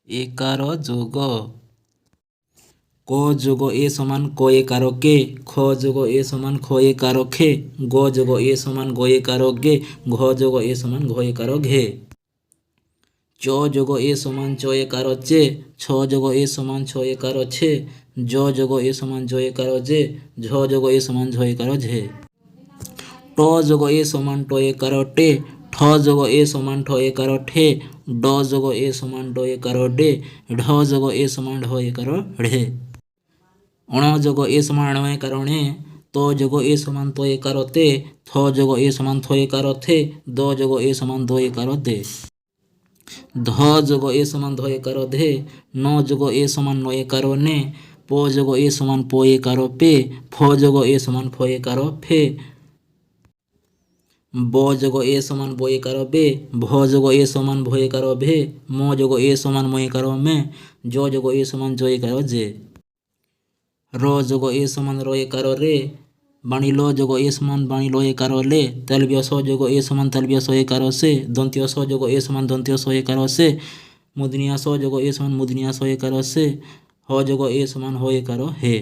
ଏକାର ଯୋଗ। କ ଯୋଗ ଏ ସମାନ କ ଏକାର କେ। ଖ ଯୋଗ ଏ ସମାନ ଖ ଏକାର ଖେ। ଗ ଯୋଗ ଏ ସମାନ ଗ ଏକାର ଗେ। ଘ ଯୋଗ ଏ ସମାନ ଘ ଏକାର ଘେ। চ যোগ এ সমান চ এକାର চে। ছ যোগ এ সমান ছ এକାର ছে। জ যোগ এ সমান জ এକାର জে। ঝ যোগ এ সমান ঝ এକାର ঝে। ট যোগ এ সমান ট এକାର টে। ঠ যোগ এ সমান ঠ এକାର ঠে। ড যোগ এ সমান ড এକାର ডে। ঢ যোগ এ সমান ঢ এକାର ଢେ। অণ যোগ এ সমান ণ এକାର ণে। ত যোগ এ সমান ত এକାର তে। থ যোগ এ সমান থ এକାର থে। দ যোগ এ সমান দ এକାର দে। ধ যোগ এ সমান ধ এକାର ধে। ন যোগ এ সমান ন এକାର নে। প যোগ এ সমান প এକାର পে। ফ যোগ এ সমান ফ এକାର ফে। ব যোগ এ সমান ব এକାର বে। ভ যোগ এ সমান ভ এକାର ভে। ম যোগ এ সমান ম এକାର মে। জ যোগ এ সমান জ এକାର জে। র যোগ এ সমান র এକାର রে। বাণী ল যোগ এ সমান বাণী ল এକାର লে। তালব্য স যোগ এ সমান তালব্য স এକାର সে। দন্ত্য স যোগ এ সমান দন্ত্য স এକାର সে। মূর্ধন্য স যোগ এ সমান মূর্ধন্য স এକାର সে। হ যোগ এ সমান হ এକାର হে।